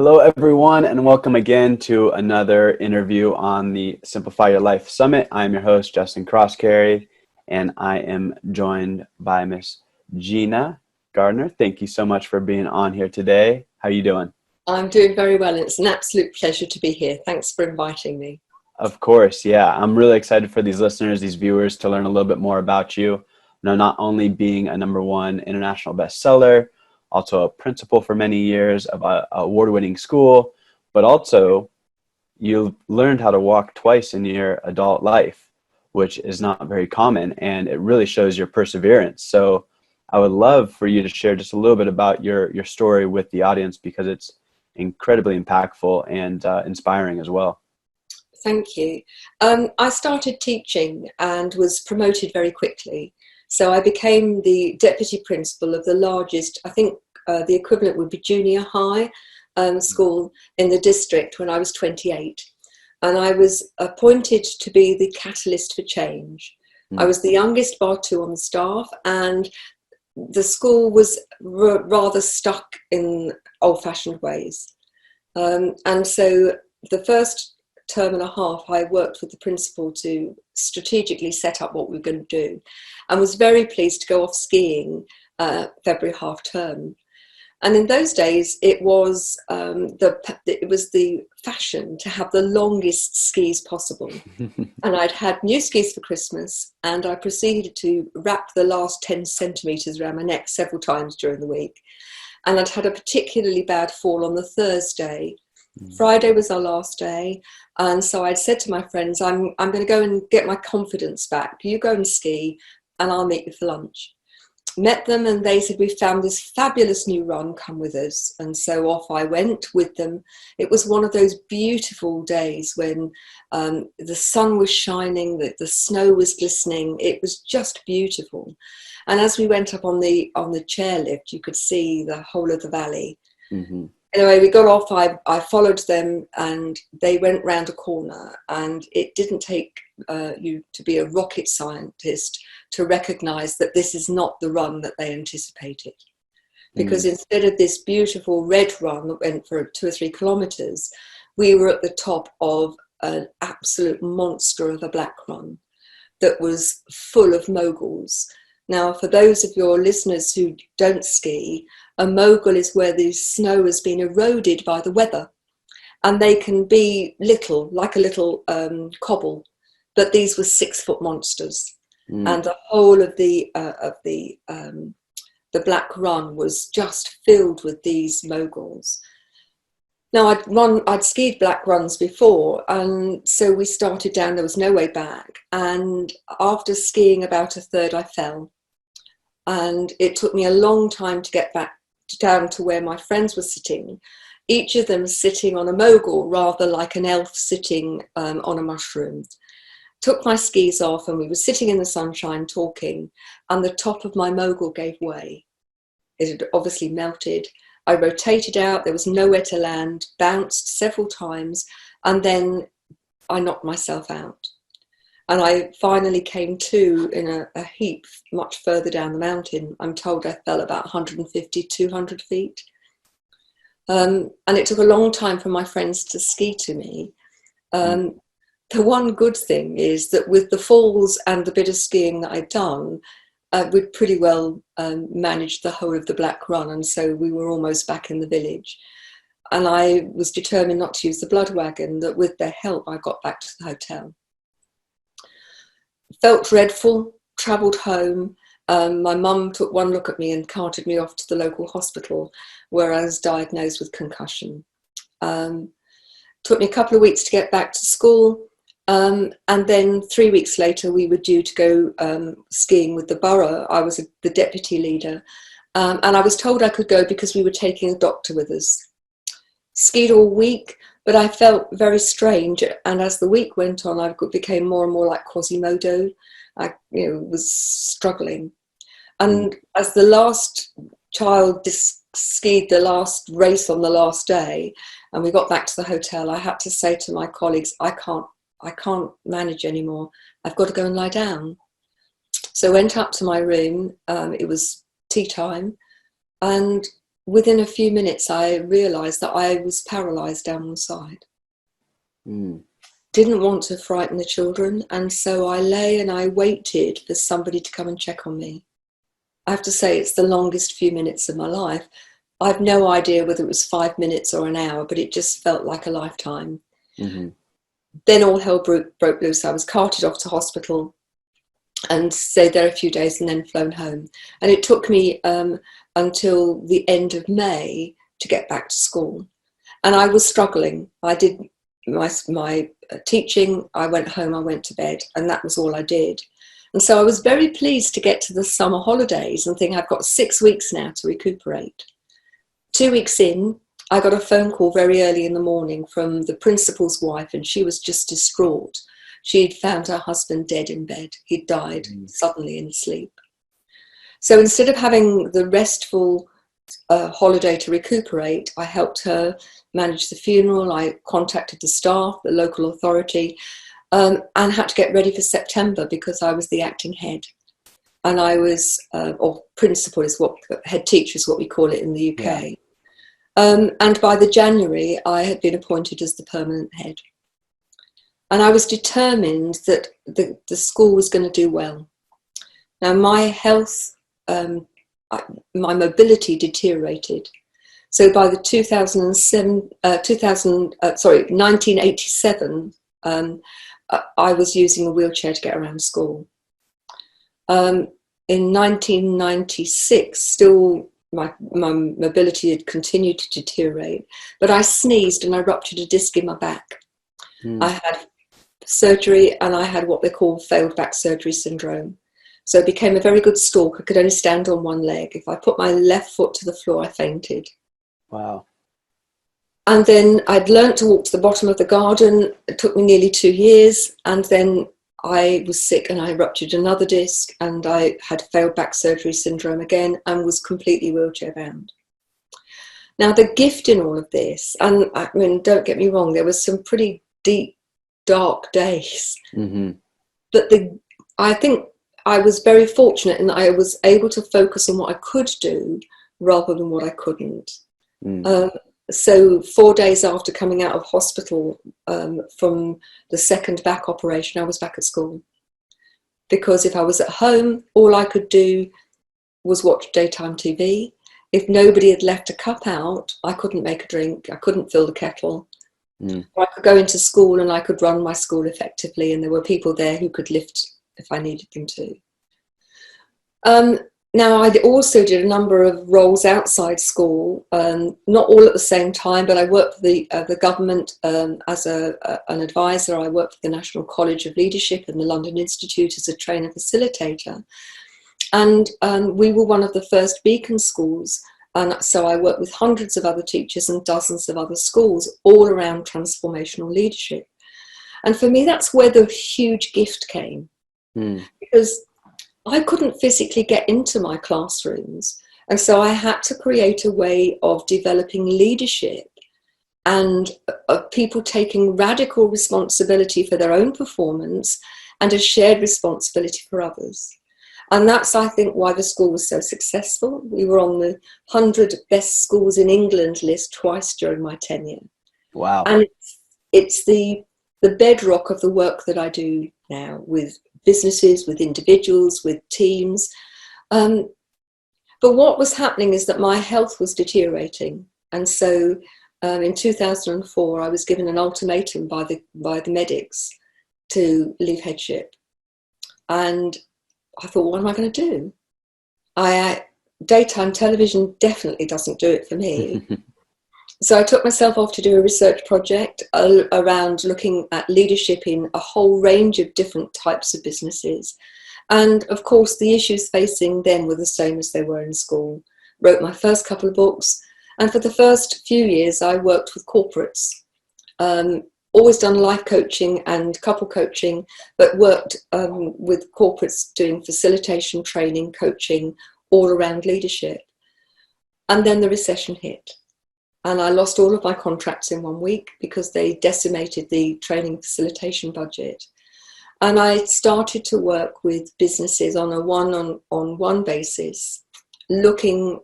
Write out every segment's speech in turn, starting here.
Hello, everyone, and welcome again to another interview on the Simplify Your Life Summit. I am your host, Justin Crosscarry, and I am joined by Miss Gina Gardiner. Thank you so much for being on here today. How are you doing? I'm doing very well. It's an absolute pleasure to be here. Thanks for inviting me. Of course, yeah. I'm really excited for these listeners, these viewers, to learn a little bit more about you. Not only being a #1 international bestseller, also a principal for many years of an award-winning school, but also you learned how to walk twice in your adult life, which is not very common, and it really shows your perseverance. So I would love for you to share just a little bit about your story with the audience, because it's incredibly impactful and inspiring as well. Thank you. I started teaching and was promoted very quickly. So I became the deputy principal of the largest, I think the equivalent would be junior high school in the district when I was 28. And I was appointed to be the catalyst for change. I Mm. was the youngest bar two on the staff, and the school was rather stuck in old-fashioned ways. And so the first term and a half, I worked with the principal to strategically set up what we were going to do, and was very pleased to go off skiing February half term. And in those days, it was the fashion to have the longest skis possible. And I'd had new skis for Christmas, and I proceeded to wrap the last 10 centimetres around my neck several times during the week. And I'd had a particularly bad fall on the Thursday. Friday was our last day, and so I'd said to my friends, I'm going to go and get my confidence back. You go and ski, and I'll meet you for lunch. Met them, and they said, we found this fabulous new run, come with us. And so off I went with them. It was one of those beautiful days when the sun was shining, the snow was glistening. It was just beautiful. And as we went up on the chairlift, you could see the whole of the valley. Mm-hmm. Anyway, we got off, I followed them, and they went round a corner, and it didn't take you to be a rocket scientist to recognise that this is not the run that they anticipated. Because instead of this beautiful red run that went for 2 or 3 kilometres, we were at the top of an absolute monster of a black run that was full of moguls. Now, for those of your listeners who don't ski, a mogul is where the snow has been eroded by the weather, and they can be little, like a little cobble, but these were 6-foot monsters. And the whole of the black run was just filled with these moguls. Now, I'd skied black runs before, and so we started down. There was no way back, and after skiing about a third, I fell, and it took me a long time to get back down to where my friends were sitting, each of them sitting on a mogul, rather like an elf sitting on a mushroom. Took my skis off, and we were sitting in the sunshine talking, and the top of my mogul gave way. It had obviously melted. I rotated out, there was nowhere to land, bounced several times, and then I knocked myself out. And I finally came to in a heap much further down the mountain. I'm told I fell about 150, 200 feet. And it took a long time for my friends to ski to me. The one good thing is that with the falls and the bit of skiing that I'd done, we'd pretty well managed the whole of the black run, and so we were almost back in the village. And I was determined not to use the blood wagon, that with their help I got back to the hotel. Felt dreadful, travelled home. My mum took one look at me and carted me off to the local hospital, where I was diagnosed with concussion. Took me a couple of weeks to get back to school. And then 3 weeks later, we were due to go skiing with the borough. I was the deputy leader. And I was told I could go because we were taking a doctor with us. Skied all week, but I felt very strange. And as the week went on, I became more and more like Quasimodo. I was struggling. And as the last child skied the last race on the last day, and we got back to the hotel, I had to say to my colleagues, I can't manage anymore. I've got to go and lie down. So I went up to my room. It was tea time, and within a few minutes, I realised that I was paralysed down one side. Mm. Didn't want to frighten the children, and so I lay and I waited for somebody to come and check on me. I have to say it's the longest few minutes of my life. I've no idea whether it was 5 minutes or an hour, but it just felt like a lifetime. Mm-hmm. Then all hell broke loose. I was carted off to hospital and stayed there a few days and then flown home. And it took me until the end of May to get back to school. And I was struggling. I did my teaching, I went home, I went to bed, and that was all I did. And so I was very pleased to get to the summer holidays and think I've got 6 weeks now to recuperate. 2 weeks in, I got a phone call very early in the morning from the principal's wife, and she was just distraught. She'd found her husband dead in bed. He'd died suddenly in sleep. So instead of having the restful holiday to recuperate, I helped her manage the funeral. I contacted the staff, the local authority, and had to get ready for September because I was the acting head. And I was, or principal is what, head teacher is what we call it in the UK. Yeah. And by the January, I had been appointed as the permanent head. And I was determined that the school was going to do well. Now, my health, my mobility deteriorated. So by the 1987, I was using a wheelchair to get around school. In 1996, still my mobility had continued to deteriorate, but I sneezed and I ruptured a disc in my back. I had surgery and I had what they call failed back surgery syndrome. So it became a very good stalk. I could only stand on one leg. If I put my left foot to the floor, I fainted. Wow. And then I'd learnt to walk to the bottom of the garden. It took me nearly 2 years. And then I was sick and I ruptured another disc and I had failed back surgery syndrome again and was completely wheelchair bound. Now, the gift in all of this, and I mean, don't get me wrong, there was some pretty deep, dark days. Mm-hmm. But I think I was very fortunate in that I was able to focus on what I could do rather than what I couldn't. So 4 days after coming out of hospital from the second back operation, I was back at school. Because if I was at home, all I could do was watch daytime TV. If nobody had left a cup out, I couldn't make a drink. I couldn't fill the kettle. I could go into school and I could run my school effectively, and there were people there who could lift if I needed them to. Now, I also did a number of roles outside school, not all at the same time, but I worked for the government as an advisor. I worked for the National College of Leadership and the London Institute as a trainer facilitator. And we were one of the first beacon schools. And so I worked with hundreds of other teachers and dozens of other schools all around transformational leadership. And for me, that's where the huge gift came. Because I couldn't physically get into my classrooms. And so I had to create a way of developing leadership and of people taking radical responsibility for their own performance and a shared responsibility for others. And that's, I think, why the school was so successful. We were on the 100 best schools in England list twice during my tenure. Wow. And it's the bedrock of the work that I do now with businesses, with individuals, with teams. But what was happening is that my health was deteriorating. And so in 2004, I was given an ultimatum by the medics to leave headship. And I thought, what am I going to do? Daytime television definitely doesn't do it for me. So I took myself off to do a research project around looking at leadership in a whole range of different types of businesses. And of course, the issues facing them were the same as they were in school. Wrote my first couple of books. And for the first few years, I worked with corporates. Always done life coaching and couple coaching, but worked with corporates doing facilitation, training, coaching, all around leadership. And then the recession hit. And I lost all of my contracts in 1 week because they decimated the training facilitation budget. And I started to work with businesses on a one-on-one basis, looking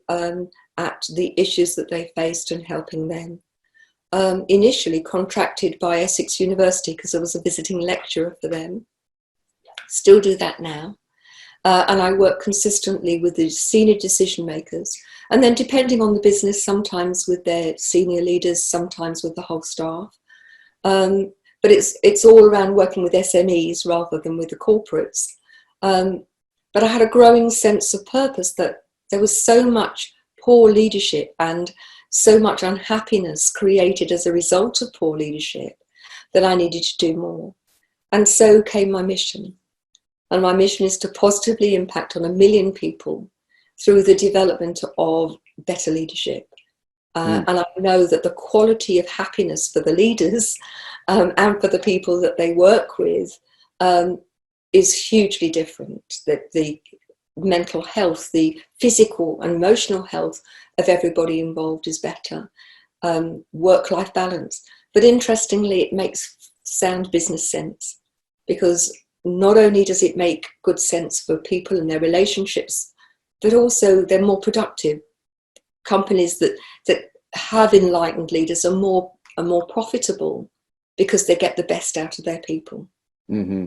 at the issues that they faced and helping them. Initially contracted by Essex University because I was a visiting lecturer for them. Still do that now. And I work consistently with the senior decision makers. And then depending on the business, sometimes with their senior leaders, sometimes with the whole staff. But it's all around working with SMEs rather than with the corporates. But I had a growing sense of purpose that there was so much poor leadership and so much unhappiness created as a result of poor leadership that I needed to do more. And so came my mission. And my mission is to positively impact on 1 million people through the development of better leadership. And I know that the quality of happiness for the leaders and for the people that they work with is hugely different. That the mental health, the physical and emotional health of everybody involved is better. Work-life balance. But interestingly, it makes sound business sense, because not only does it make good sense for people and their relationships, but also they're more productive. Companies that have enlightened leaders are more profitable because they get the best out of their people. Mm-hmm.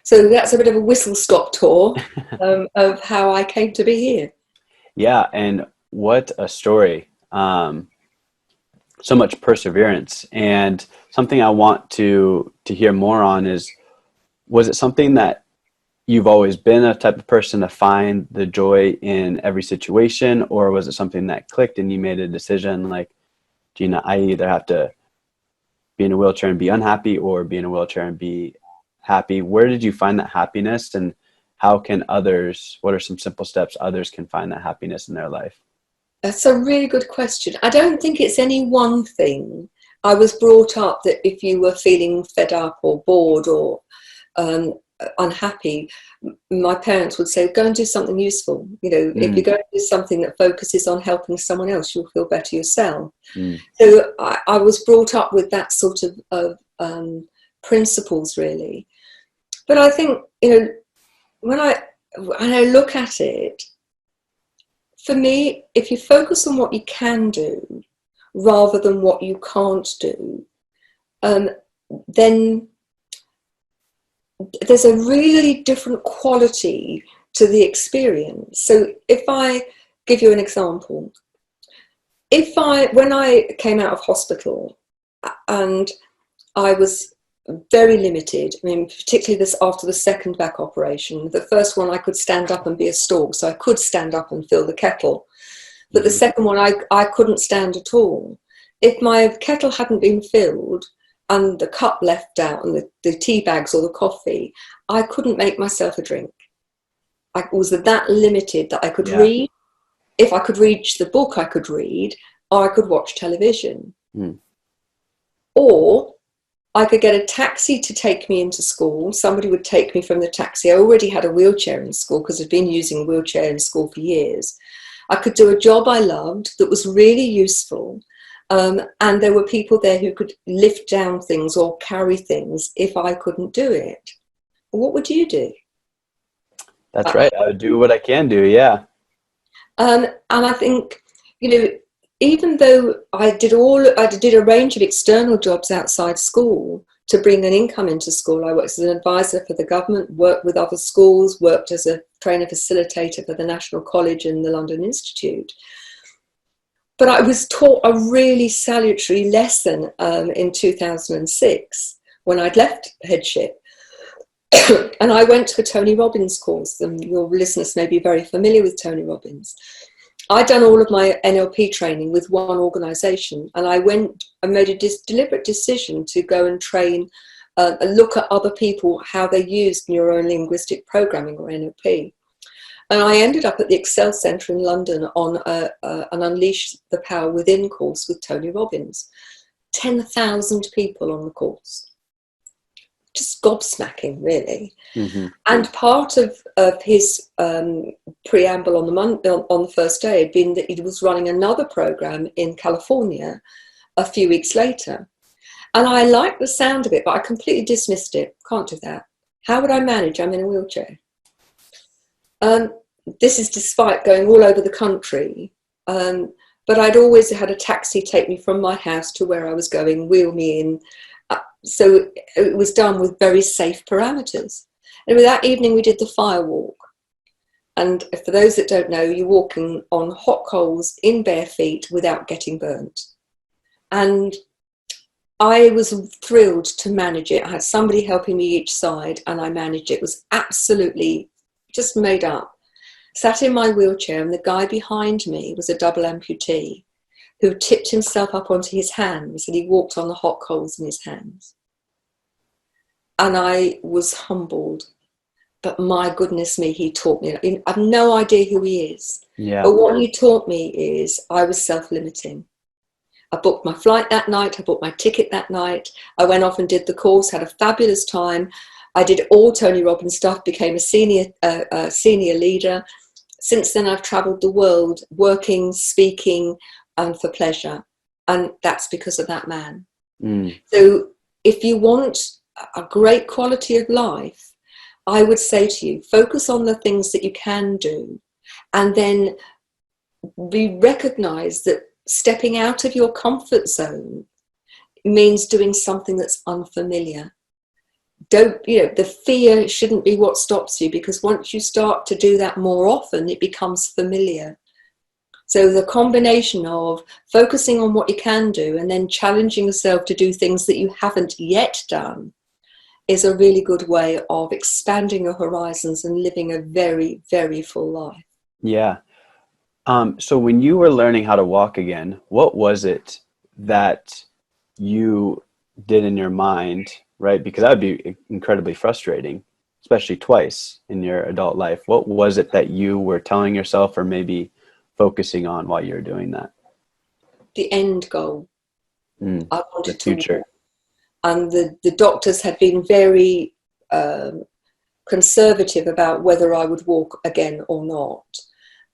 So that's a bit of a whistle-stop tour of how I came to be here. Yeah, and what a story. So much perseverance. And something I want to hear more on is, was it something that you've always been a type of person to find the joy in every situation, or was it something that clicked and you made a decision like, Gina, I either have to be in a wheelchair and be unhappy or be in a wheelchair and be happy? Where did you find that happiness, and how can others, what are some simple steps others can find that happiness in their life? That's a really good question. I don't think it's any one thing. I was brought up that if you were feeling fed up or bored or unhappy, my parents would say, go and do something useful. You know, if you go and do something that focuses on helping someone else, you'll feel better yourself. So I was brought up with that sort of principles, really. But I think, you know, when I look at it, for me, if you focus on what you can do rather than what you can't do, then there's a really different quality to the experience. So if I give you an example, when I came out of hospital and I was very limited, I mean, particularly after the second back operation. The first one I could stand up and be a stork, so I could stand up and fill the kettle. But the second one I couldn't stand at all. If my kettle hadn't been filled and the cup left out and the tea bags or the coffee, I couldn't make myself a drink. I was that limited that I could read. If I could reach the book, I could read, or I could watch television. Or I could get a taxi to take me into school. Somebody would take me from the taxi. I already had a wheelchair in school because I'd been using a wheelchair in school for years. I could do a job I loved that was really useful. And there were people there who could lift down things or carry things if I couldn't do it. What would you do? That's right. I would do what I can do. Yeah. And I think, you know, even though I did a range of external jobs outside school to bring an income into school. I worked as an advisor for the government, worked with other schools, worked as a trainer facilitator for the National College and the London Institute. But I was taught a really salutary lesson in 2006 when I'd left headship. And I went to a Tony Robbins course, and your listeners may be very familiar with Tony Robbins. I'd done all of my NLP training with one organisation, and I made a deliberate decision to go and train, look at other people, how they used neuro-linguistic programming or NLP. And I ended up at the Excel Centre in London on an Unleash the Power Within course with Tony Robbins. 10,000 people on the course. Just gobsmacking, really. And part of his preamble on the first day had been that he was running another program in California a few weeks later. And I liked the sound of it, but I completely dismissed it. Can't do that. How would I manage? I'm in a wheelchair. This is despite going all over the country But I'd always had a taxi take me from my house to where I was going, wheel me in. So it was done with very safe parameters. And that evening we did the fire walk. And for those that don't know, you're walking on hot coals in bare feet without getting burnt. And I was thrilled to manage it. I had somebody helping me each side and I managed it. It was absolutely just made up. Sat in my wheelchair and the guy behind me was a double amputee who tipped himself up onto his hands and he walked on the hot coals in his hands. And I was humbled. But my goodness me, he taught me. I have no idea who he is. Yeah. But what he taught me is I was self-limiting. I booked my flight that night. I booked my ticket that night. I went off and did the course, had a fabulous time. I did all Tony Robbins stuff, became a senior leader. Since then, I've traveled the world working, speaking, and for pleasure. And that's because of that man. So if you want a great quality of life, I would say to you, focus on the things that you can do and then recognize that stepping out of your comfort zone means doing something that's unfamiliar. The fear shouldn't be what stops you, because once you start to do that more often, it becomes familiar. So the combination of focusing on what you can do and then challenging yourself to do things that you haven't yet done is a really good way of expanding your horizons and living a very, very full life. Yeah. So when you were learning how to walk again, what was it that you did in your mind, right? Because that would be incredibly frustrating, especially twice in your adult life. What was it that you were telling yourself or maybe focusing on while you were doing that? The end goal. I wanted the future. to walk. And the doctors had been very conservative about whether I would walk again or not.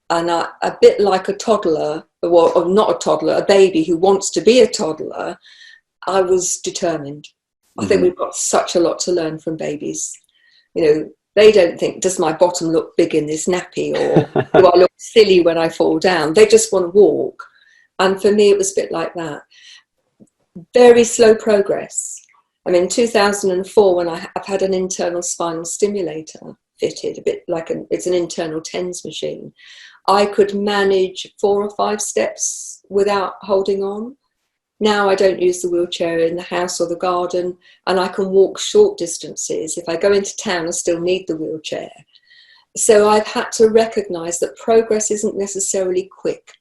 And a bit like a toddler, or not a toddler, a baby who wants to be a toddler, I was determined. I think we've got such a lot to learn from babies. They don't think, does my bottom look big in this nappy, or do I look silly when I fall down? They just want to walk. And for me, it was a bit like that. Very slow progress. I mean, 2004, when I've had an internal spinal stimulator fitted, a bit like it's an internal TENS machine, I could manage 4 or 5 steps without holding on. Now I don't use the wheelchair in the house or the garden, and I can walk short distances. If I go into town, I still need the wheelchair. So I've had to recognise that progress isn't necessarily quick.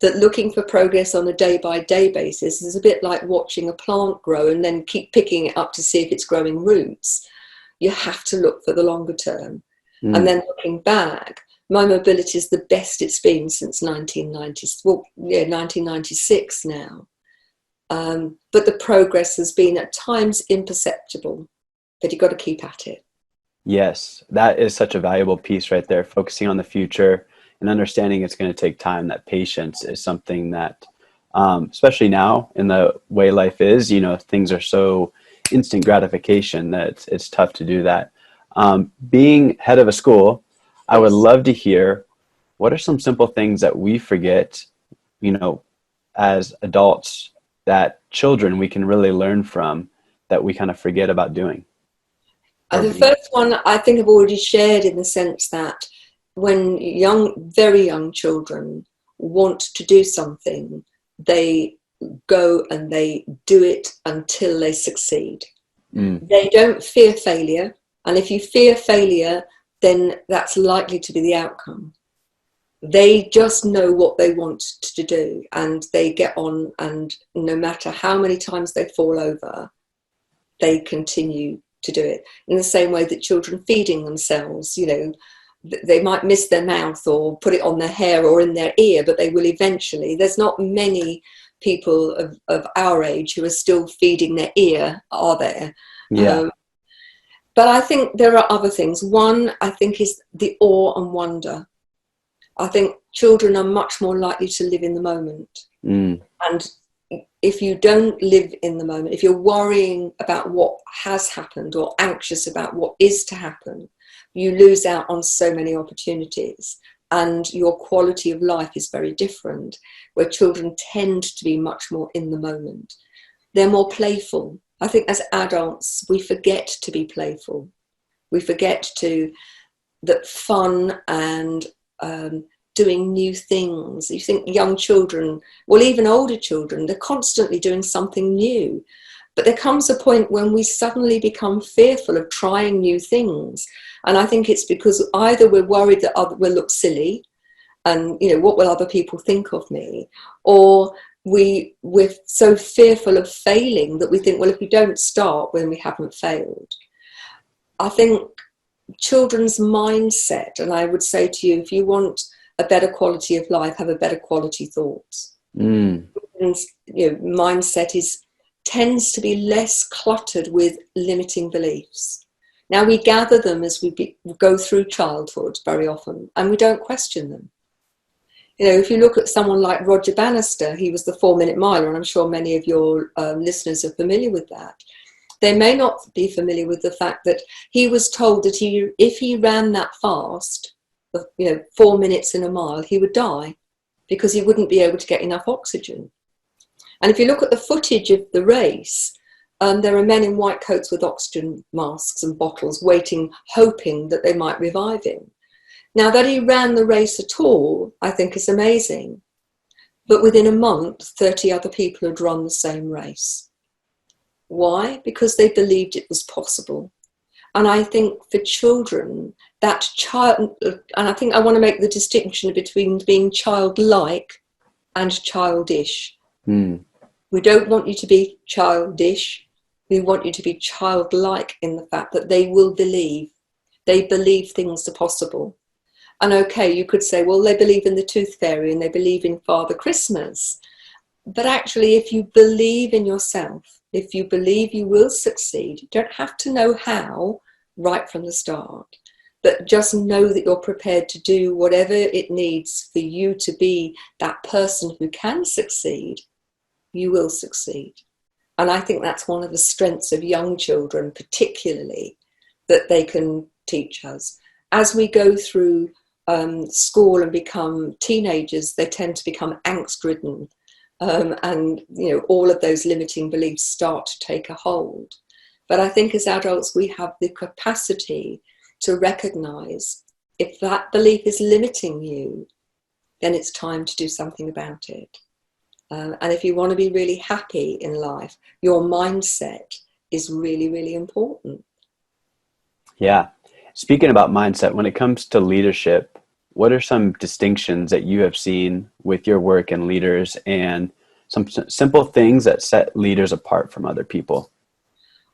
That looking for progress on a day-by-day basis is a bit like watching a plant grow and then keep picking it up to see if it's growing roots. You have to look for the longer term. And then looking back, my mobility is the best it's been since 1996 now. But the progress has been at times imperceptible, but you've got to keep at it. Yes, that is such a valuable piece right there, focusing on the future and understanding it's going to take time. That patience is something that, especially now in the way life is, things are so instant gratification that it's tough to do that. Being head of a school, I would love to hear, what are some simple things that we forget, as adults, that children we can really learn from, that we kind of forget about doing? The first one I think I've already shared, in the sense that when very young children want to do something, they go and they do it until they succeed. They don't fear failure. And if you fear failure, then that's likely to be the outcome. They just know what they want to do, and they get on, and no matter how many times they fall over, they continue to do it. In the same way that children feeding themselves, they might miss their mouth or put it on their hair or in their ear, but they will eventually. There's not many people of our age who are still feeding their ear, are there? Yeah. But I think there are other things. One, I think, is the awe and wonder. I think children are much more likely to live in the moment. And if you don't live in the moment, if you're worrying about what has happened or anxious about what is to happen, you lose out on so many opportunities. and your quality of life is very different, where children tend to be much more in the moment. They're more playful. I think as adults, we forget to be playful. We forget that fun and doing new things. You think young children, well, even older children, they're constantly doing something new. But there comes a point when we suddenly become fearful of trying new things. And I think it's because either we're worried that we'll look silly and, what will other people think of me? Or we're so fearful of failing that we think, well, if we don't start, then we haven't failed. I think children's mindset, and I would say to you, if you want a better quality of life, have a better quality thoughts. Children's, mindset tends to be less cluttered with limiting beliefs. Now, we gather them as we go through childhood very often, and we don't question them. If you look at someone like Roger Bannister, he was the 4-minute miler, and I'm sure many of your listeners are familiar with that. They may not be familiar with the fact that he was told that if he ran that fast, 4 minutes in a mile, he would die because he wouldn't be able to get enough oxygen. And if you look at the footage of the race, there are men in white coats with oxygen masks and bottles waiting, hoping that they might revive him. Now, that he ran the race at all, I think is amazing. But within a month, 30 other people had run the same race. Why? Because they believed it was possible. And I think for children, that child, and I think I want to make the distinction between being childlike and childish. We don't want you to be childish. We want you to be childlike in the fact that they will believe. They believe things are possible. And okay, you could say, well, they believe in the tooth fairy and they believe in Father Christmas. But actually, if you believe in yourself, if you believe you will succeed, you don't have to know how right from the start, but just know that you're prepared to do whatever it needs for you to be that person who can succeed, you will succeed. And I think that's one of the strengths of young children, particularly, that they can teach us. As we go through school and become teenagers, they tend to become angst-ridden. And all of those limiting beliefs start to take a hold. But I think as adults we have the capacity to recognize if that belief is limiting you, then it's time to do something about it. And if you want to be really happy in life, your mindset is really, really important. Yeah. Speaking about mindset, when it comes to leadership, what are some distinctions that you have seen with your work and leaders, and some simple things that set leaders apart from other people?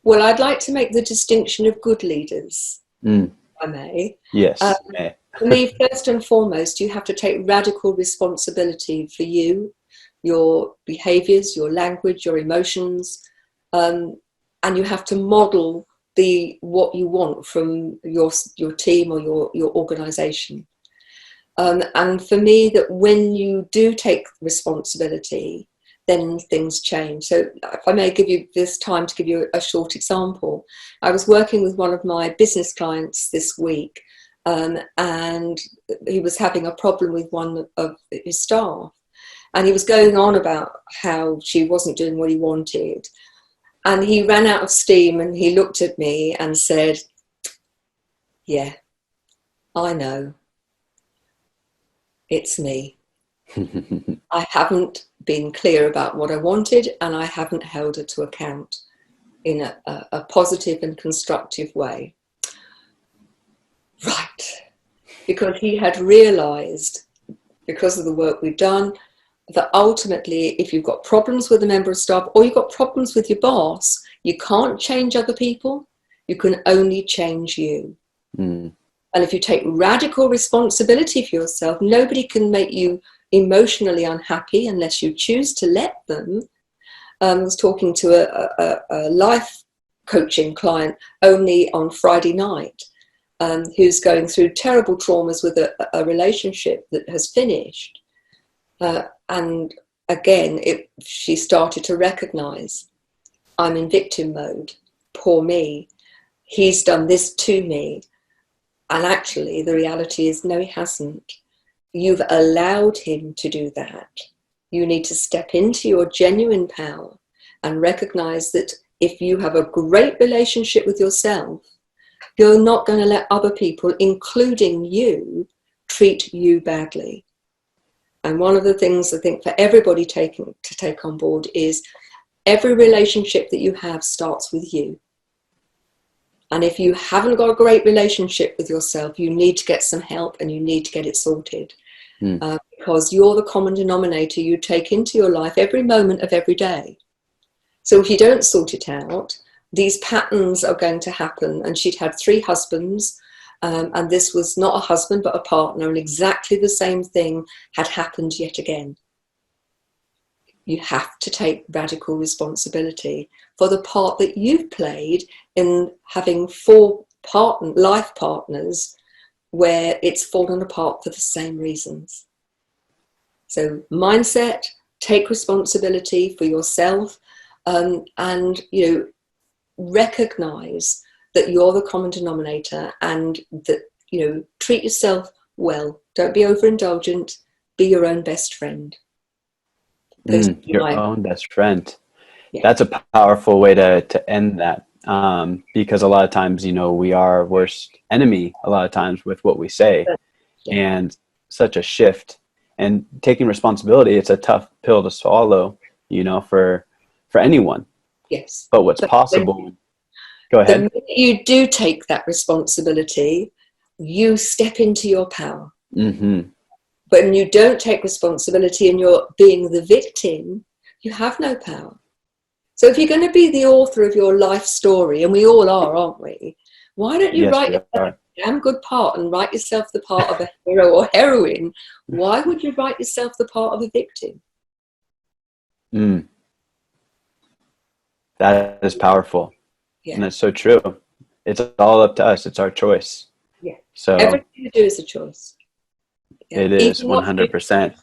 Well, I'd like to make the distinction of good leaders, if I may. Yes. For me, first and foremost, you have to take radical responsibility for you, your behaviours, your language, your emotions, and you have to model what you want from your team or your organisation. And for me, that when you do take responsibility, then things change. So if I may give you this time to give you a short example. I was working with one of my business clients this week, and he was having a problem with one of his staff. And he was going on about how she wasn't doing what he wanted. And he ran out of steam and he looked at me and said, "Yeah, I know. It's me. I haven't been clear about what I wanted and I haven't held her to account in a positive and constructive way." Right. Because he had realised, because of the work we've done, that ultimately if you've got problems with a member of staff or you've got problems with your boss, you can't change other people, you can only change you. And if you take radical responsibility for yourself, nobody can make you emotionally unhappy unless you choose to let them. I was talking to a life coaching client only on Friday night, who's going through terrible traumas with a relationship that has finished. And again, she started to recognise, I'm in victim mode, poor me, he's done this to me. And actually the reality is, no, he hasn't. You've allowed him to do that. You need to step into your genuine power and recognize that if you have a great relationship with yourself, you're not going to let other people, including you, treat you badly. And one of the things I think for everybody to take on board is every relationship that you have starts with you. And if you haven't got a great relationship with yourself, you need to get some help and you need to get it sorted. Because you're the common denominator you take into your life every moment of every day. So if you don't sort it out, these patterns are going to happen. And she'd had 3 husbands, and this was not a husband but a partner, and exactly the same thing had happened yet again. You have to take radical responsibility for the part that you've played in having 4 life partners where it's fallen apart for the same reasons. So mindset, take responsibility for yourself, and recognize that you're the common denominator, and that treat yourself well. Don't be overindulgent. Be your own best friend. Your own best friend. Yeah. That's a powerful way to end that, because a lot of times, we are our worst enemy a lot of times with what we say. Yeah. And such a shift and taking responsibility, it's a tough pill to swallow, for anyone. Yes. But what's possible, go ahead. The minute you do take that responsibility, you step into your power. Mm-hmm. But when you don't take responsibility and you're being the victim, you have no power. So if you're going to be the author of your life story, and we all are, aren't we? Why don't you write yourself a damn good part and write yourself the part of a hero or heroine? Why would you write yourself the part of a victim? That is powerful. Yeah. And that's so true. It's all up to us. It's our choice. Yeah. So everything you do is a choice. Yeah. It is 100%.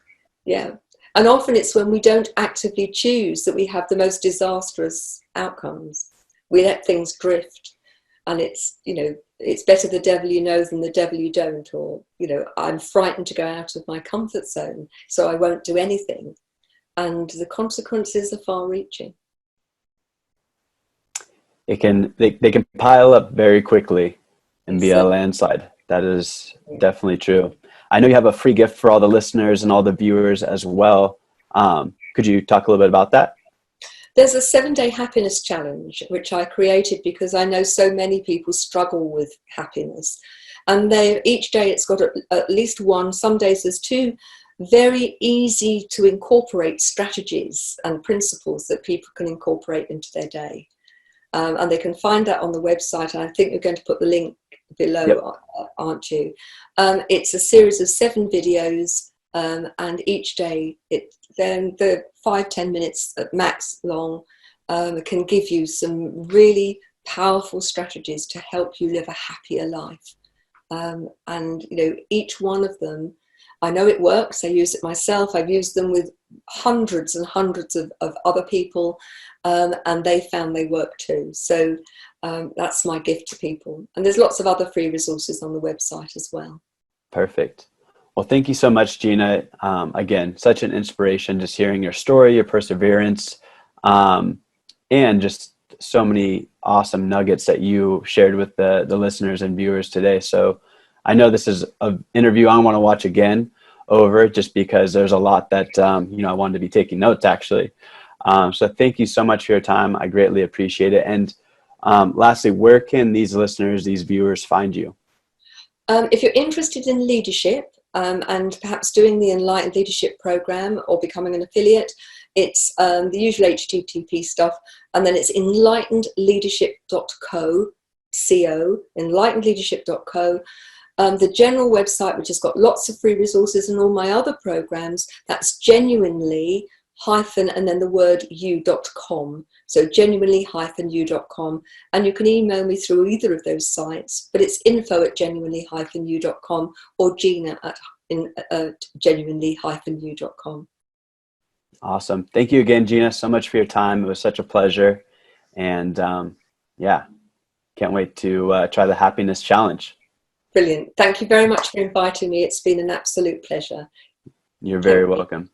Yeah. And often it's when we don't actively choose that we have the most disastrous outcomes. We let things drift. And it's better the devil you know than the devil you don't. Or, I'm frightened to go out of my comfort zone, so I won't do anything. And the consequences are far reaching. They can pile up very quickly and be a landslide. That is definitely true. I know you have a free gift for all the listeners and all the viewers as well. Could you talk a little bit about that? There's a 7-day happiness challenge, which I created because I know so many people struggle with happiness. And each day it's got at least one, some days there's 2 very easy to incorporate strategies and principles that people can incorporate into their day. And they can find that on the website. And I think you're going to put the link below, yep. Aren't you? It's a series of 7 videos, and each day they're 5-10 minutes at max long, can give you some really powerful strategies to help you live a happier life. And each one of them, I know it works. I use it myself. I've used them with hundreds and hundreds of other people, and they found they work too. So that's my gift to people. And there's lots of other free resources on the website as well. Perfect. Well, thank you so much, Gina. Again, such an inspiration just hearing your story, your perseverance, and just so many awesome nuggets that you shared with the listeners and viewers today. So I know this is an interview I want to watch again over, just because there's a lot that, I wanted to be taking notes actually. So thank you so much for your time. I greatly appreciate it. And lastly, where can these listeners, these viewers find you? If you're interested in leadership, and perhaps doing the Enlightened Leadership Program or becoming an affiliate, it's the usual HTTP stuff, and then it's enlightenedleadership.co, enlightenedleadership.co. The general website, which has got lots of free resources and all my other programs, that's genuinely hyphen and then the word u.com. So genuinely-u.com. And you can email me through either of those sites, but it's info@genuinely-u.com or Gina at genuinely-u.com. Awesome. Thank you again, Gina, so much for your time. It was such a pleasure. And can't wait to try the happiness challenge. Brilliant. Thank you very much for inviting me. It's been an absolute pleasure. You're very Thank you. welcome.